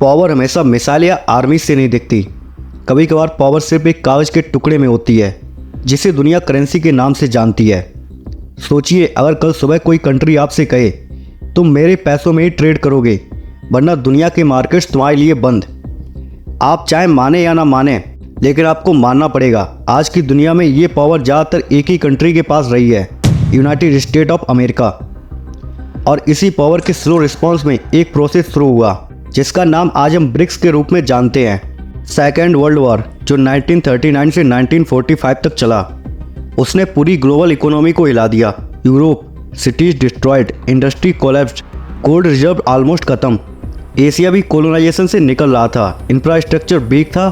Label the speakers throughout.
Speaker 1: Power हमेशा missile या army से नहीं दिखती। कभी कभार पावर सिर्फ एक कागज़ के टुकड़े में होती है जिसे दुनिया करेंसी के नाम से जानती है। सोचिए, अगर कल सुबह कोई कंट्री आपसे कहे तुम मेरे पैसों में ही ट्रेड करोगे वरना दुनिया के मार्केट्स तुम्हारे लिए बंद। आप चाहे माने या ना माने, लेकिन आपको मानना पड़ेगा। आज की दुनिया में ये पावर ज़्यादातर एक ही कंट्री के पास रही है, यूनाइटेड स्टेट ऑफ अमेरिका। और इसी पावर के स्लो रिस्पॉन्स में एक प्रोसेस शुरू हुआ जिसका नाम आज हम ब्रिक्स के रूप में जानते हैं। सेकेंड वर्ल्ड वॉर जो 1939 से 1945 तक चला, उसने पूरी ग्लोबल इकोनॉमी को हिला दिया। Europe, cities destroyed, industry collapsed, gold reserve almost खत्म। एशिया भी कोलोनाइजेशन से निकल रहा था, इंफ्रास्ट्रक्चर वीक था।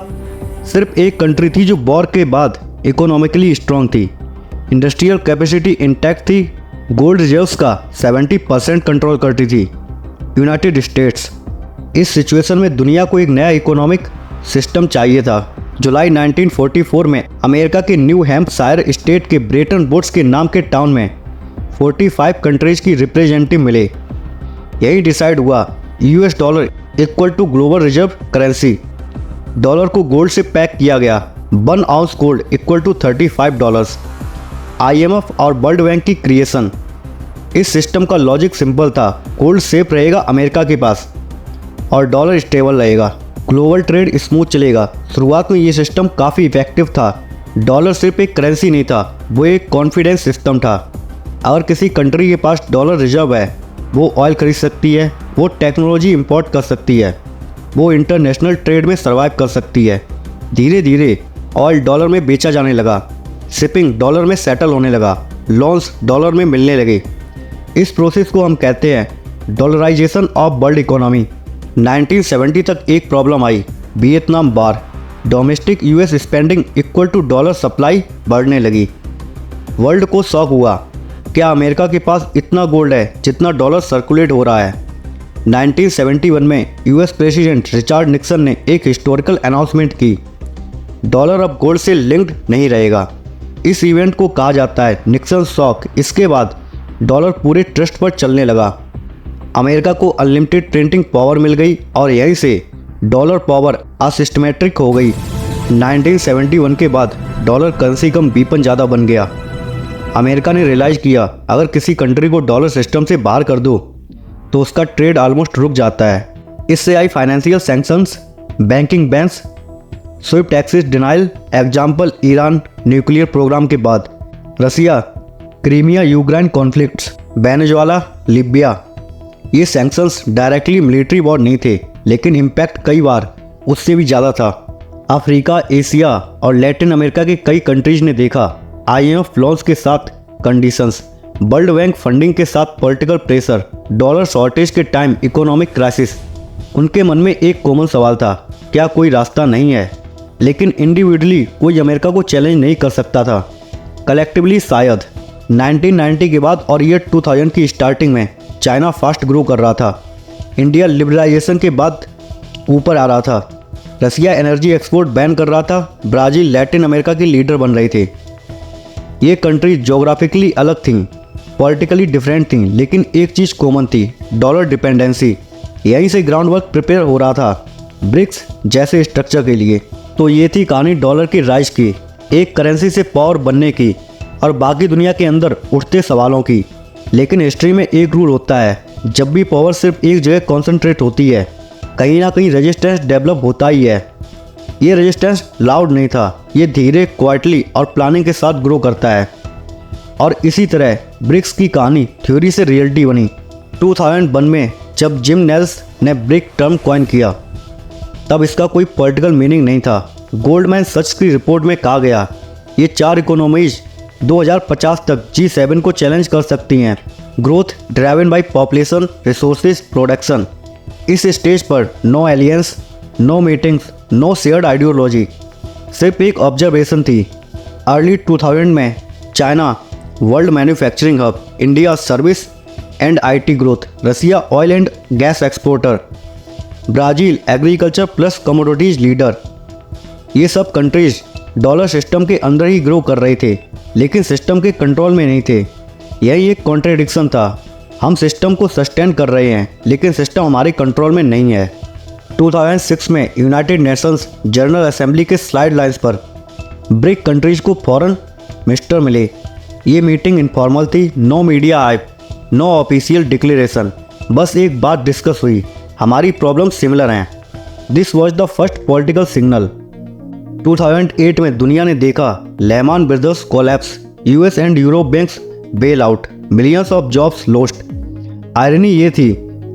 Speaker 1: सिर्फ एक कंट्री थी जो वॉर के बाद इकोनॉमिकली स्ट्रांग थी, इंडस्ट्रियल कैपेसिटी इंटैक्ट थी, गोल्ड रिजर्व्स का 70% कंट्रोल करती थी, यूनाइटेड स्टेट्स। इस सिचुएशन में दुनिया को एक नया इकोनॉमिक सिस्टम चाहिए था। जुलाई 1944 में अमेरिका के न्यू हैम्पशायर स्टेट के ब्रेटन वुड्स के नाम के टाउन में 45 कंट्रीज की रिप्रेजेंटेटिव मिले। यही डिसाइड हुआ US dollar equal to global reserve currency. Dollar को गोल्ड से पैक किया गया। 1 ounce gold equal to $35। IMF और वर्ल्ड बैंक की क्रिएशन। इस सिस्टम का लॉजिक सिंपल था, गोल्ड सेफ रहेगा अमेरिका के पास और डॉलर स्टेबल रहेगा, ग्लोबल ट्रेड स्मूथ चलेगा। शुरुआत में ये सिस्टम काफ़ी इफेक्टिव था। डॉलर सिर्फ एक करेंसी नहीं था, वो एक कॉन्फिडेंस सिस्टम था। अगर किसी कंट्री के पास डॉलर रिजर्व है, वो ऑयल खरीद सकती है, वो टेक्नोलॉजी इंपोर्ट कर सकती है, वो इंटरनेशनल ट्रेड में सर्वाइव कर सकती है। धीरे धीरे ऑयल डॉलर में बेचा जाने लगा, शिपिंग डॉलर में सेटल होने लगा, लोन्स डॉलर में मिलने लगे। इस प्रोसेस को हम कहते हैं डॉलराइजेशन ऑफ वर्ल्ड इकोनॉमी। 1970 तक एक प्रॉब्लम आई, Vietnam war. Domestic US spending equal to dollar supply बढ़ने लगी। वर्ल्ड को शॉक हुआ, क्या अमेरिका के पास इतना गोल्ड है जितना डॉलर सर्कुलेट हो रहा है। 1971 में यूएस प्रेसिडेंट रिचर्ड निक्सन ने एक हिस्टोरिकल अनाउंसमेंट की, डॉलर अब गोल्ड से लिंक्ड नहीं रहेगा। इस इवेंट को कहा जाता है निक्सन शॉक। इसके बाद डॉलर पूरे ट्रस्ट पर चलने लगा। अमेरिका को अनलिमिटेड प्रिंटिंग पावर मिल गई और यहीं से डॉलर पावर असिस्टमेट्रिक हो गई। 1971 के बाद डॉलर करेंसी कम वीपन ज़्यादा बन गया। अमेरिका ने रियलाइज़ किया, अगर किसी कंट्री को डॉलर सिस्टम से बाहर कर दो तो उसका ट्रेड ऑलमोस्ट रुक जाता है। इससे आई financial sanctions, banking bans, SWIFT access denial. Example Iran nuclear programme के बाद, Russia, Crimea Ukraine conflicts, Venezuela, Libya. ये सैंक्शंस डायरेक्टली मिलिट्री वॉर नहीं थे, लेकिन इम्पैक्ट कई बार उससे भी ज़्यादा था। अफ्रीका, एशिया और लैटिन अमेरिका के कई कंट्रीज ने देखा IMF लोन्स के साथ कंडीशंस, वर्ल्ड बैंक फंडिंग के साथ पॉलिटिकल प्रेशर, डॉलर शॉर्टेज के टाइम इकोनॉमिक क्राइसिस। उनके मन में एक कॉमन सवाल था, क्या कोई रास्ता नहीं है। लेकिन इंडिविजुअली कोई अमेरिका को चैलेंज नहीं कर सकता था, कलेक्टिवली शायद। 1990 के बाद और ईयर 2000 की स्टार्टिंग में चाइना फास्ट ग्रो कर रहा था, इंडिया लिबरलाइजेशन के बाद ऊपर आ रहा था, रसिया एनर्जी एक्सपोर्ट बैन कर रहा था, ब्राज़ील लैटिन अमेरिका की लीडर बन रही थी। ये कंट्री जोग्राफिकली अलग थी, पॉलिटिकली डिफरेंट थी, लेकिन एक चीज़ कॉमन थी, डॉलर डिपेंडेंसी। यहीं से ग्राउंड वर्क प्रिपेयर हो रहा था ब्रिक्स जैसे स्ट्रक्चर के लिए। तो ये थी कहानी डॉलर की राइज की, एक करेंसी से पावर बनने की और बाकी दुनिया के अंदर उठते सवालों की। लेकिन हिस्ट्री में एक रूल होता है, जब भी पावर सिर्फ एक जगह कॉन्सेंट्रेट होती है, कहीं ना कहीं रेजिस्टेंस डेवलप होता ही है। ये रेजिस्टेंस लाउड नहीं था, ये धीरे, क्वाइटली और प्लानिंग के साथ ग्रो करता है। और इसी तरह ब्रिक्स की कहानी थ्योरी से रियलिटी बनी। 2001 में जब जिम नेल्स ने ब्रिक टर्म कॉइन किया, तब इसका कोई पॉलिटिकल मीनिंग नहीं था। गोल्डमैन सच्स की रिपोर्ट में कहा गया, ये 4 इकोनॉमीज 2050 तक G7 को चैलेंज कर सकती हैं। Growth driven by population, resources, production. इस स्टेज पर no aliens, no meetings, no shared ideology, सिर्फ एक ऑब्जर्वेशन थी। अर्ली 2000 में China world manufacturing hub, India service and IT growth, Russia oil and gas exporter, Brazil agriculture plus commodities leader. ये सब countries dollar system के अंदर ही grow कर रहे थे, लेकिन सिस्टम के कंट्रोल में नहीं थे। यही एक कॉन्ट्रडिक्शन था। हम सिस्टम को सस्टेन कर रहे हैं, लेकिन सिस्टम हमारे कंट्रोल में नहीं है। 2006 में यूनाइटेड नेशंस जनरल असेंबली के स्लाइड लाइंस पर ब्रिक कंट्रीज को फॉरेन मिनिस्टर मिले। ये मीटिंग इनफॉर्मल थी, no media hype, no official declaration, बस एक बात डिस्कस हुई, हमारी प्रॉब्लम सिमिलर हैं। This was the first political signal. 2008 में दुनिया ने देखा Lehman Brothers collapse, US and Europe banks bail out, millions of jobs lost. Irony ये थी,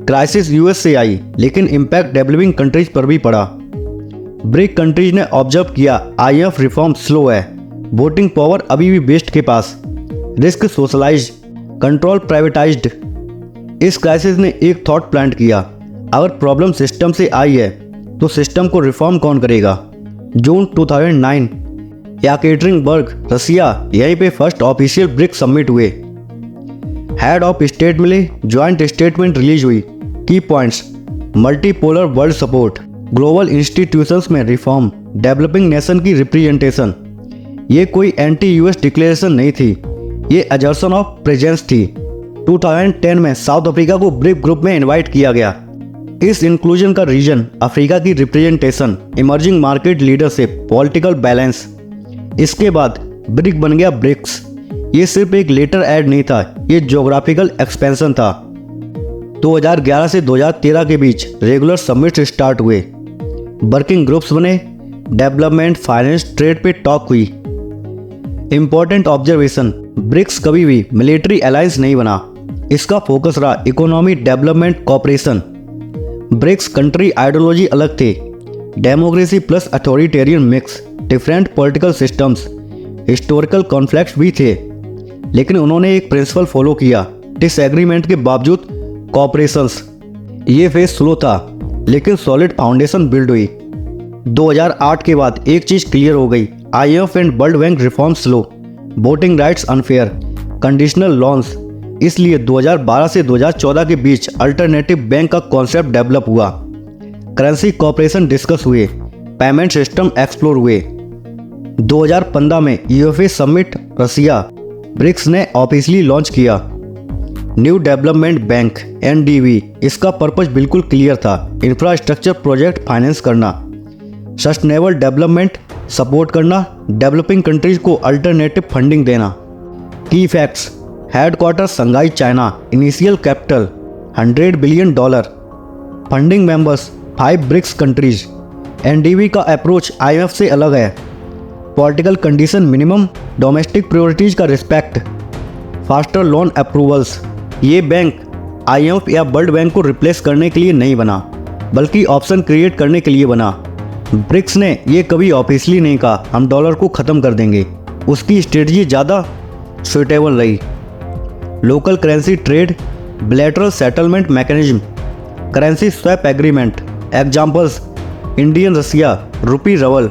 Speaker 1: क्राइसिस यूएस से आई लेकिन इम्पैक्ट डेवलपिंग कंट्रीज पर भी पड़ा। ब्रिक कंट्रीज ने ऑब्जर्व किया आईएमएफ रिफॉर्म स्लो है, वोटिंग पावर अभी भी वेस्ट के पास, रिस्क सोशलाइज्ड, कंट्रोल प्राइवेटाइज्ड। इस क्राइसिस ने एक थॉट प्लांट किया, अगर प्रॉब्लम सिस्टम से आई है तो सिस्टम को रिफॉर्म कौन करेगा। जून 2009 येकेटेरिनबर्ग, रसिया, यहीं पे फर्स्ट ऑफिशियल ब्रिक समिट हुए। हेड ऑफ स्टेट मिले, ज्वाइंट स्टेटमेंट रिलीज हुई। की points: multipolar world support, global institutions में रिफॉर्म, डेवलपिंग नेशन की रिप्रेजेंटेशन। ये कोई एंटी यूएस डिक्लेरेशन नहीं थी, ये अजर्सन ऑफ प्रेजेंस थी। 2010 में साउथ अफ्रीका को ब्रिक ग्रुप में इनवाइट किया गया। इस इंक्लूजन का रीजन अफ्रीका की representation, emerging market leadership, political balance. इसके बाद ब्रिक बन गया ब्रिक्स। ये सिर्फ एक लेटर ऐड नहीं था, ये ज्योग्राफिकल एक्सपेंशन था। 2011 से 2013 के बीच रेगुलर समिट स्टार्ट हुए, वर्किंग ग्रुप्स बने, डेवलपमेंट, फाइनेंस, ट्रेड पे टॉक हुई। इंपॉर्टेंट ऑब्जर्वेशन: ब्रिक्स कभी भी मिलिट्री अलायंस नहीं बना, इसका फोकस रहा economy, development, cooperation. BRICS country ideology अलग थे, democracy plus authoritarian mix, different political systems, historical conflicts भी थे, लेकिन उन्होंने एक प्रिंसिपल फॉलो किया, डिसएग्रीमेंट के बावजूद कॉपरेशंस। ये फेज स्लो था लेकिन सॉलिड फाउंडेशन बिल्ड हुई। 2008 के बाद एक चीज क्लियर हो गई, IMF and world bank reform slow, voting rights unfair, conditional loans. इसलिए 2012 से 2014 के बीच अल्टरनेटिव बैंक का कॉन्सेप्ट डेवलप हुआ, करेंसी कॉपरेशन डिस्कस हुए, पेमेंट सिस्टम एक्सप्लोर हुए। 2015 में यूएफए समिट रसिया, ब्रिक्स ने ऑफिशियली लॉन्च किया न्यू डेवलपमेंट बैंक एनडीबी। इसका पर्पस बिल्कुल क्लियर था, इंफ्रास्ट्रक्चर प्रोजेक्ट फाइनेंस करना, सस्टेनेबल डेवलपमेंट सपोर्ट करना, डेवलपिंग कंट्रीज को अल्टरनेटिव फंडिंग देना। की facts: headquarter Shanghai China, initial capital $100 billion, funding members 5 BRICS countries. NDB का अप्रोच आईएमएफ से अलग है, political condition minimum, domestic priorities का रिस्पेक्ट, फास्टर लोन अप्रूवल्स। ये बैंक आईएमएफ या वर्ल्ड बैंक को रिप्लेस करने के लिए नहीं बना, बल्कि ऑप्शन क्रिएट करने के लिए बना। ब्रिक्स ने ये कभी ऑफिशियली नहीं कहा हम डॉलर को ख़त्म कर देंगे, उसकी स्ट्रेटजी ज़्यादा सुटेबल रही। Local currency trade, bilateral settlement mechanism, currency swap agreement. Examples: Indian Russia, rupee रवल,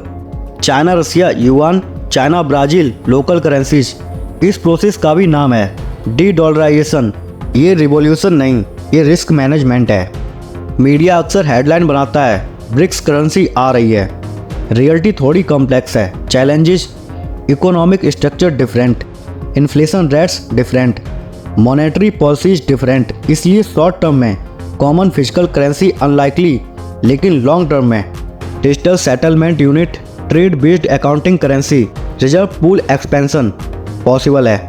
Speaker 1: China Russia yuan, China Brazil, local currencies. इस प्रोसेस का भी नाम है डी डॉलराइजेशन। ये रिवॉल्यूशन नहीं, ये रिस्क मैनेजमेंट है। मीडिया अक्सर हेडलाइन बनाता है ब्रिक्स करेंसी आ रही है, रियलिटी थोड़ी कॉम्प्लेक्स है। Challenges: economic structure different, inflation rates different, monetary policies different. इसलिए शॉर्ट टर्म में कॉमन फिजिकल करेंसी अनलाइकली, लेकिन लॉन्ग टर्म में digital settlement unit, trade based accounting currency, reserve pool expansion possible है।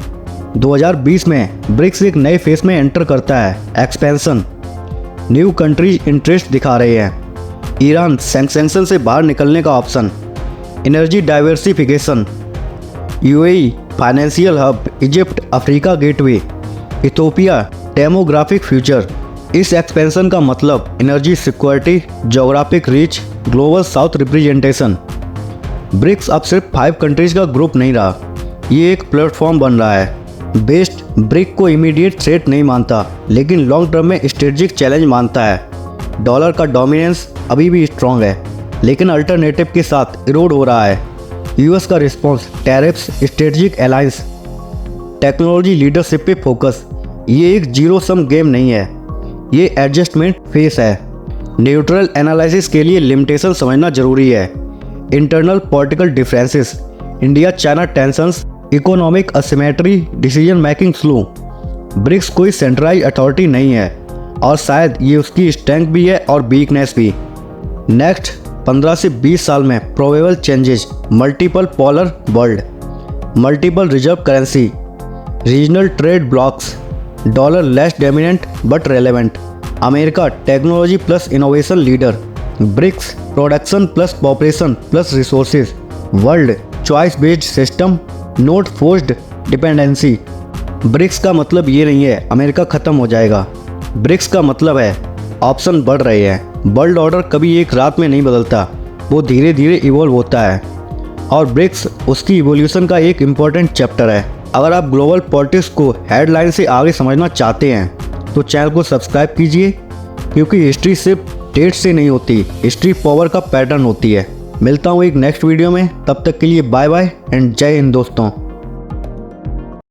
Speaker 1: 2020 में BRICS एक नए phase में enter करता है, एक्सपेंशन। न्यू कंट्रीज इंटरेस्ट दिखा रहे हैं, ईरान सैंक्शन से बाहर निकलने का option, energy diversification, UAE financial hub, Egypt Africa gateway, Ethiopia demographic future. इस एक्सपेंशन का मतलब energy security, geographic reach, global south representation. BRICS अब सिर्फ 5 कंट्रीज का ग्रुप नहीं रहा, ये एक प्लेटफॉर्म बन रहा है। बेस्ट ब्रिक को इमीडिएट थ्रेट नहीं मानता, लेकिन लॉन्ग टर्म में स्ट्रेटेजिक चैलेंज मानता है। डॉलर का डोमिनेंस अभी भी स्ट्रॉन्ग है, लेकिन अल्टरनेटिव के साथ इरोड हो रहा है। यूएस का response, tariffs, strategic alliance, technology leadership पे फोकस। ये एक जीरो सम गेम नहीं है, ये एडजस्टमेंट फेस है। न्यूट्रल एनालिसिस के लिए लिमिटेशन समझना जरूरी है। Internal political differences, India China tensions, economic asymmetry, decision making slow. BRICS कोई सेंट्रलाइज अथॉरिटी नहीं है और शायद ये उसकी स्ट्रेंथ भी है और वीकनेस भी। नेक्स्ट 15 से 20 साल में probable changes, multiple polar world, multiple reserve currency, regional trade blocks, dollar less dominant but relevant, America technology plus innovation leader, BRICS production plus population plus resources, world choice based system not forced dependency. BRICS का मतलब ये नहीं है America ख़त्म हो जाएगा, BRICS का मतलब है ऑप्शन बढ़ रहे हैं। वर्ल्ड ऑर्डर कभी एक रात में नहीं बदलता, वो धीरे धीरे इवॉल्व होता है और ब्रिक्स उसकी इवोल्यूशन का एक इम्पॉर्टेंट चैप्टर है। अगर आप ग्लोबल पॉलिटिक्स को हेडलाइन से आगे समझना चाहते हैं तो चैनल को सब्सक्राइब कीजिए, क्योंकि हिस्ट्री सिर्फ डेट से नहीं होती, हिस्ट्री पावर का पैटर्न होती है। मिलता हूँ एक नेक्स्ट वीडियो में, तब तक के लिए बाय बाय एंड जय हिंद दोस्तों।